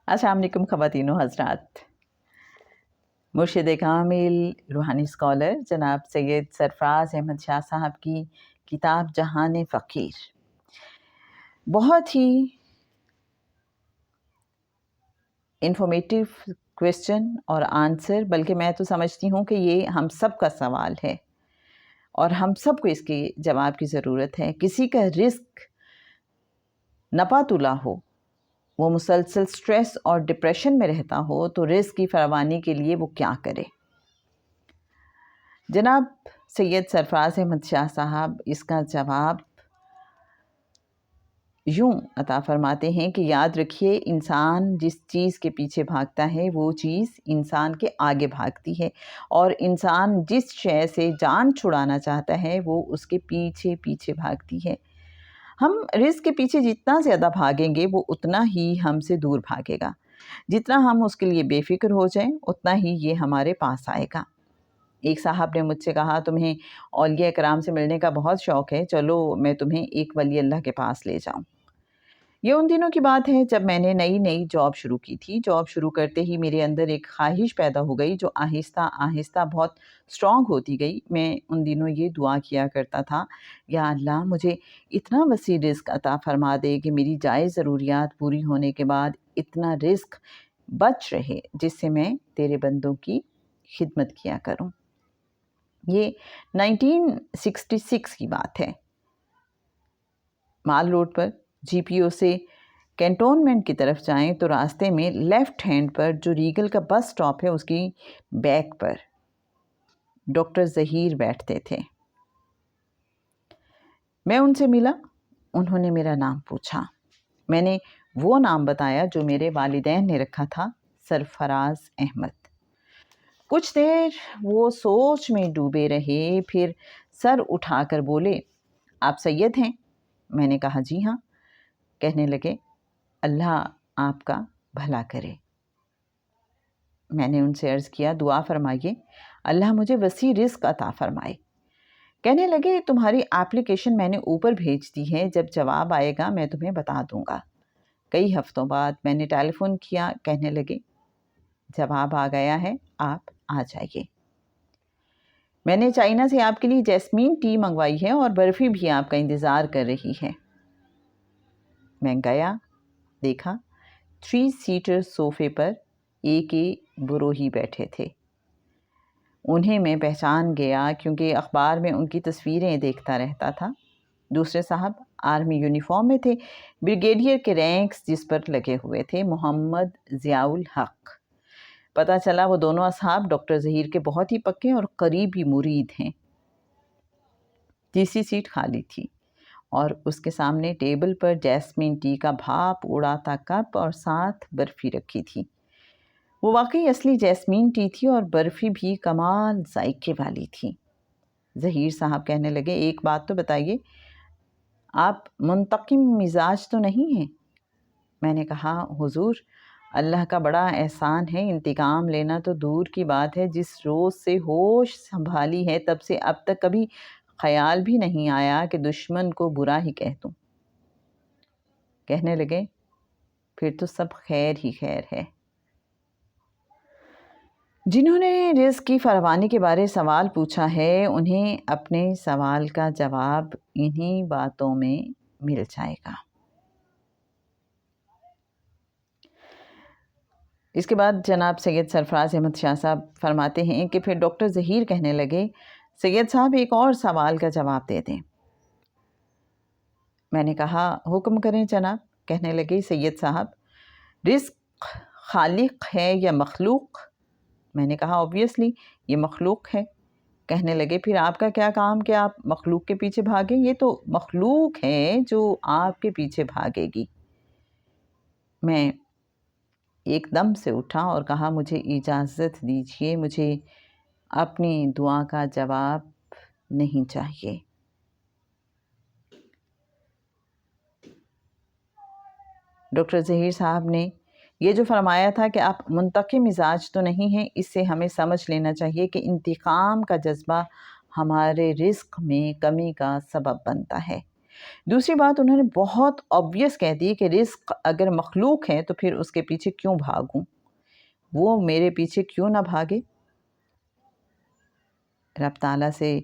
السلام علیکم خواتین و حضرات. مرشد کامل روحانی اسکالر جناب سید سرفراز احمد شاہ صاحب کی کتاب جہان فقیر بہت ہی انفارمیٹیو کویسچن اور آنسر، بلکہ میں تو سمجھتی ہوں کہ یہ ہم سب کا سوال ہے اور ہم سب کو اس کے جواب کی ضرورت ہے. کسی کا رزق نپا تلا ہو، وہ مسلسل سٹریس اور ڈپریشن میں رہتا ہو، تو رزق کی فراوانی کے لیے وہ کیا کرے؟ جناب سید سرفراز احمد شاہ صاحب اس کا جواب یوں عطا فرماتے ہیں کہ یاد رکھیے، انسان جس چیز کے پیچھے بھاگتا ہے وہ چیز انسان کے آگے بھاگتی ہے، اور انسان جس شے سے جان چھڑانا چاہتا ہے وہ اس کے پیچھے پیچھے بھاگتی ہے. ہم رزق کے پیچھے جتنا زیادہ بھاگیں گے وہ اتنا ہی ہم سے دور بھاگے گا. جتنا ہم اس کے لیے بے فکر ہو جائیں اتنا ہی یہ ہمارے پاس آئے گا. ایک صاحب نے مجھ سے کہا، تمہیں اولیاء کرام سے ملنے کا بہت شوق ہے، چلو میں تمہیں ایک ولی اللہ کے پاس لے جاؤں. یہ ان دنوں کی بات ہے جب میں نے نئی جاب شروع کی تھی. جاب شروع کرتے ہی میرے اندر ایک خواہش پیدا ہو گئی جو آہستہ آہستہ بہت اسٹرانگ ہوتی گئی. میں ان دنوں یہ دعا کیا کرتا تھا، یا اللہ مجھے اتنا وسیع رزق عطا فرما دے کہ میری جائز ضروریات پوری ہونے کے بعد اتنا رزق بچ رہے جس سے میں تیرے بندوں کی خدمت کیا کروں. یہ 1966 کی بات ہے. مال روڈ پر جی پی او سے کینٹونمنٹ کی طرف جائیں تو راستے میں لیفٹ ہینڈ پر جو ریگل کا بس سٹاپ ہے اس کی بیک پر ڈاکٹر ظہیر بیٹھتے تھے. میں ان سے ملا. انہوں نے میرا نام پوچھا. میں نے وہ نام بتایا جو میرے والدین نے رکھا تھا، سرفراز احمد. کچھ دیر وہ سوچ میں ڈوبے رہے، پھر سر اٹھا کر بولے، آپ سید ہیں؟ میں نے کہا جی ہاں. کہنے لگے، اللہ آپ کا بھلا کرے. میں نے ان سے عرض کیا، دعا فرمائیے اللہ مجھے وسیع رزق عطا فرمائے. کہنے لگے، تمہاری اپلیکیشن میں نے اوپر بھیج دی ہے، جب جواب آئے گا میں تمہیں بتا دوں گا. کئی ہفتوں بعد میں نے ٹیلی فون کیا. کہنے لگے، جواب آ گیا ہے، آپ آ جائیے. میں نے چائنا سے آپ کے لیے جیسمین ٹی منگوائی ہے اور برفی بھی آپ کا انتظار کر رہی ہے. میں گیا، دیکھا 3 سیٹر صوفے پر ایک بروہی بیٹھے تھے. انہیں میں پہچان گیا کیونکہ اخبار میں ان کی تصویریں دیکھتا رہتا تھا. دوسرے صاحب آرمی یونیفارم میں تھے، بریگیڈیئر کے رینکس جس پر لگے ہوئے تھے، محمد ضیاء الحق. پتہ چلا وہ دونوں اصحاب ڈاکٹر ظہیر کے بہت ہی پکے اور قریبی مرید ہیں. تیسری سیٹ خالی تھی اور اس کے سامنے ٹیبل پر جیسمین ٹی کا بھاپ اڑاتا کپ اور ساتھ برفی رکھی تھی. وہ واقعی اصلی جیسمین ٹی تھی اور برفی بھی کمال ذائقے والی تھی. ظہیر صاحب کہنے لگے، ایک بات تو بتائیے، آپ منتقم مزاج تو نہیں ہیں؟ میں نے کہا، حضور اللہ کا بڑا احسان ہے، انتقام لینا تو دور کی بات ہے. جس روز سے ہوش سنبھالی ہے تب سے اب تک کبھی خیال بھی نہیں آیا کہ دشمن کو برا ہی کہہ دوں. کہنے لگے، پھر تو سب خیر ہی خیر ہے. جنہوں نے رزق کی فراوانی کے بارے سوال پوچھا ہے انہیں اپنے سوال کا جواب انہی باتوں میں مل جائے گا. اس کے بعد جناب سید سرفراز احمد شاہ صاحب فرماتے ہیں کہ پھر ڈاکٹر ظہیر کہنے لگے، سید صاحب ایک اور سوال کا جواب دے دیں. میں نے کہا، حکم کریں جناب. کہنے لگے، سید صاحب رزق خالق ہے یا مخلوق؟ میں نے کہا، اوبویسلی یہ مخلوق ہے. کہنے لگے، پھر آپ کا کیا کام کہ آپ مخلوق کے پیچھے بھاگیں؟ یہ تو مخلوق ہے جو آپ کے پیچھے بھاگے گی. میں ایک دم سے اٹھا اور کہا، مجھے اجازت دیجیے، مجھے اپنی دعا کا جواب نہیں چاہیے. ڈاکٹر ظہیر صاحب نے یہ جو فرمایا تھا کہ آپ منتقم مزاج تو نہیں ہیں، اس سے ہمیں سمجھ لینا چاہیے کہ انتقام کا جذبہ ہمارے رزق میں کمی کا سبب بنتا ہے. دوسری بات انہوں نے بہت آبویس کہہ دی کہ رزق اگر مخلوق ہے تو پھر اس کے پیچھے کیوں بھاگوں، وہ میرے پیچھے کیوں نہ بھاگے۔ رب تعالیٰ سے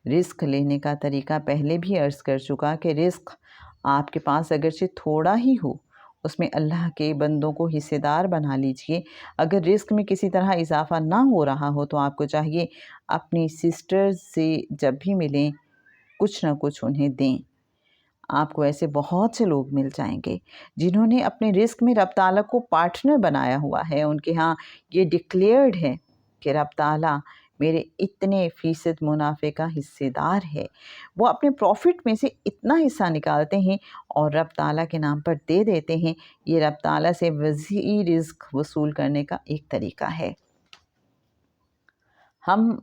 رزق لینے کا طریقہ پہلے بھی عرض کر چکا کہ رزق آپ کے پاس اگرچہ تھوڑا ہی ہو، اس میں اللہ کے بندوں کو حصے دار بنا لیجئے۔ اگر رزق میں کسی طرح اضافہ نہ ہو رہا ہو تو آپ کو چاہیے اپنی سسٹرز سے جب بھی ملیں کچھ نہ کچھ انہیں دیں۔ آپ کو ایسے بہت سے لوگ مل جائیں گے جنہوں نے اپنے رزق میں رب تعالیٰ کو پارٹنر بنایا ہوا ہے، ان کے ہاں یہ ڈکلیئرڈ ہے کہ رب تعالیٰ میرے اتنے فیصد منافع کا حصے دار ہے۔ وہ اپنے پروفٹ میں سے اتنا حصہ نکالتے ہیں اور رب تعالیٰ کے نام پر دے دیتے ہیں۔ یہ رب تعالیٰ سے وسیع رزق وصول کرنے کا ایک طریقہ ہے۔ ہم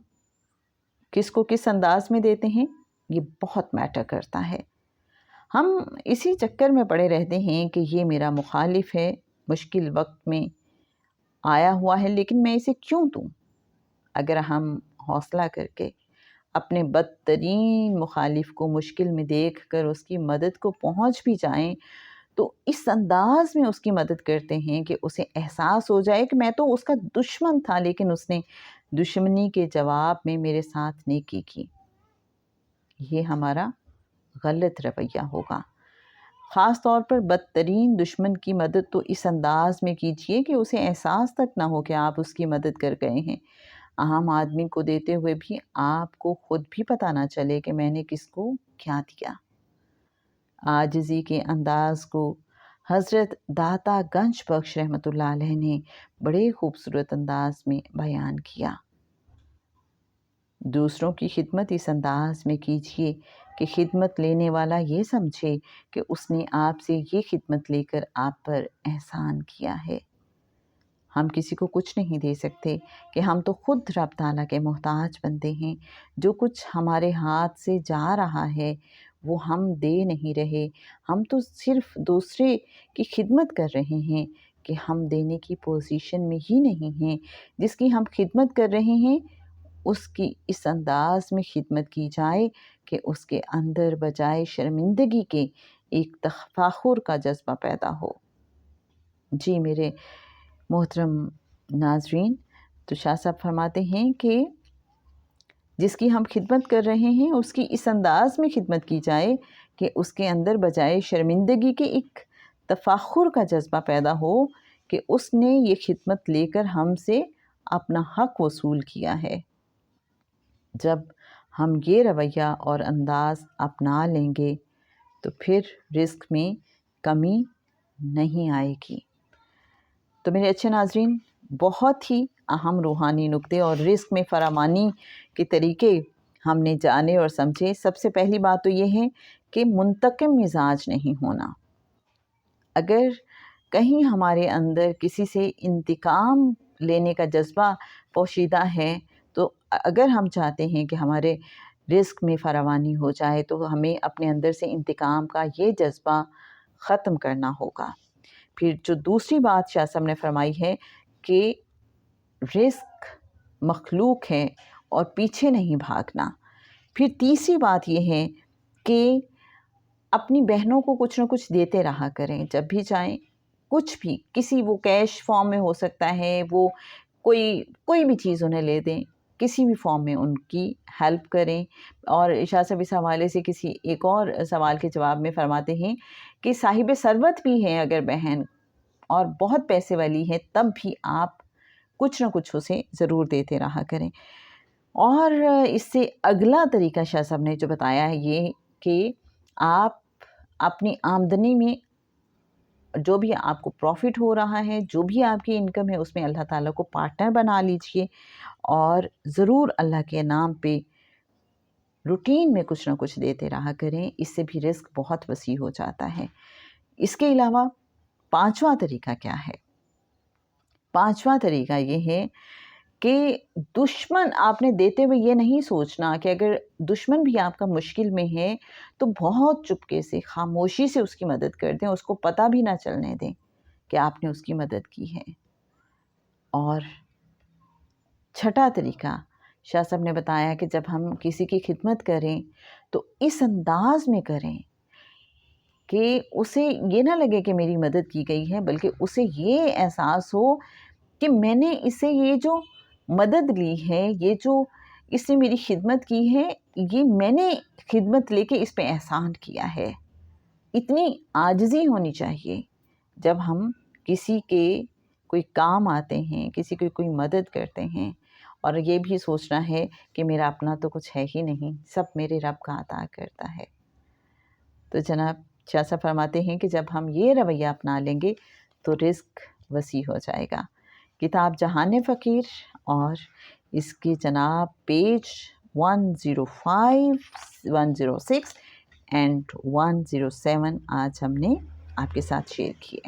کس کو کس انداز میں دیتے ہیں یہ بہت میٹر کرتا ہے۔ ہم اسی چکر میں پڑے رہتے ہیں کہ یہ میرا مخالف ہے، مشکل وقت میں آیا ہوا ہے، لیکن میں اسے کیوں دوں؟ اگر ہم حوصلہ کر کے اپنے بدترین مخالف کو مشکل میں دیکھ کر اس کی مدد کو پہنچ بھی جائیں تو اس انداز میں اس کی مدد کرتے ہیں کہ اسے احساس ہو جائے کہ میں تو اس کا دشمن تھا لیکن اس نے دشمنی کے جواب میں میرے ساتھ نیکی کی۔ یہ ہمارا غلط رویہ ہوگا۔ خاص طور پر بدترین دشمن کی مدد تو اس انداز میں کیجئے کہ اسے احساس تک نہ ہو کہ آپ اس کی مدد کر گئے ہیں۔ عام آدمی کو دیتے ہوئے بھی آپ کو خود بھی پتہ نہ چلے کہ میں نے کس کو کیا دیا۔ عاجزی کے انداز کو حضرت داتا گنج بخش رحمۃ اللہ علیہ نے بڑے خوبصورت انداز میں بیان کیا۔ دوسروں کی خدمت اس انداز میں کیجئے کہ خدمت لینے والا یہ سمجھے کہ اس نے آپ سے یہ خدمت لے کر آپ پر احسان کیا ہے۔ ہم کسی کو کچھ نہیں دے سکتے کہ ہم تو خود رب تعالیٰ کے محتاج بنتے ہیں۔ جو کچھ ہمارے ہاتھ سے جا رہا ہے وہ ہم دے نہیں رہے، ہم تو صرف دوسرے کی خدمت کر رہے ہیں کہ ہم دینے کی پوزیشن میں ہی نہیں ہیں۔ جس کی ہم خدمت کر رہے ہیں اس کی اس انداز میں خدمت کی جائے کہ اس کے اندر بجائے شرمندگی کے ایک تفاخر کا جذبہ پیدا ہو۔ جی میرے محترم ناظرین، تو شاہ صاحب فرماتے ہیں کہ جس کی ہم خدمت کر رہے ہیں اس کی اس انداز میں خدمت کی جائے کہ اس کے اندر بجائے شرمندگی کے ایک تفاخر کا جذبہ پیدا ہو کہ اس نے یہ خدمت لے کر ہم سے اپنا حق وصول کیا ہے۔ جب ہم یہ رویہ اور انداز اپنا لیں گے تو پھر رزق میں کمی نہیں آئے گی۔ تو میرے اچھے ناظرین، بہت ہی اہم روحانی نکتے اور رزق میں فراوانی کے طریقے ہم نے جانے اور سمجھے۔ سب سے پہلی بات تو یہ ہے کہ منتقم مزاج نہیں ہونا۔ اگر کہیں ہمارے اندر کسی سے انتقام لینے کا جذبہ پوشیدہ ہے تو اگر ہم چاہتے ہیں کہ ہمارے رزق میں فراوانی ہو جائے تو ہمیں اپنے اندر سے انتقام کا یہ جذبہ ختم کرنا ہوگا۔ پھر جو دوسری بات شاہ صاحب نے فرمائی ہے کہ رزق مخلوق ہے اور پیچھے نہیں بھاگنا۔ پھر تیسری بات یہ ہے کہ اپنی بہنوں کو کچھ نہ کچھ دیتے رہا کریں، جب بھی چاہیں کچھ بھی، کسی وہ کیش فارم میں ہو سکتا ہے، وہ کوئی بھی چیز انہیں لے دیں، کسی بھی فارم میں ان کی ہیلپ کریں۔ اور شاہ صاحب اس حوالے سے کسی ایک اور سوال کے جواب میں فرماتے ہیں کہ صاحب ثروت بھی ہے اگر بہن اور بہت پیسے والی ہے تب بھی آپ کچھ نہ کچھ اسے ضرور دیتے رہا کریں۔ اور اس سے اگلا طریقہ شاہ صاحب نے جو بتایا ہے یہ کہ آپ اپنی آمدنی میں جو بھی آپ کو پروفٹ ہو رہا ہے، جو بھی آپ کی انکم ہے، اس میں اللہ تعالیٰ کو پارٹنر بنا لیجئے اور ضرور اللہ کے نام پہ روٹین میں کچھ نہ کچھ دیتے رہا کریں۔ اس سے بھی رزق بہت وسیع ہو جاتا ہے۔ اس کے علاوہ پانچواں طریقہ کیا ہے؟ پانچواں طریقہ یہ ہے کہ دشمن آپ نے دیتے ہوئے یہ نہیں سوچنا کہ اگر دشمن بھی آپ کا مشکل میں ہے تو بہت چپکے سے خاموشی سے اس کی مدد کر دیں، اس کو پتہ بھی نہ چلنے دیں کہ آپ نے اس کی مدد کی ہے۔ اور چھٹا طریقہ شاہ صاحب نے بتایا کہ جب ہم کسی کی خدمت کریں تو اس انداز میں کریں کہ اسے یہ نہ لگے کہ میری مدد کی گئی ہے، بلکہ اسے یہ احساس ہو کہ میں نے اسے یہ جو مدد لی ہے، یہ جو اس نے میری خدمت کی ہے، یہ میں نے خدمت لے کے اس پہ احسان کیا ہے۔ اتنی عاجزی ہونی چاہیے جب ہم کسی کے کوئی کام آتے ہیں، کسی کی کوئی مدد کرتے ہیں، اور یہ بھی سوچنا ہے کہ میرا اپنا تو کچھ ہے ہی نہیں، سب میرے رب کا عطا کرتا ہے۔ تو جناب شاہ صاحب فرماتے ہیں کہ جب ہم یہ رویہ اپنا لیں گے تو رزق وسیع ہو جائے گا۔ کتاب جہان فقیر اور اس کی جناب پیج 105 106 اینڈ 107 آج ہم نے آپ کے ساتھ شیئر کیے۔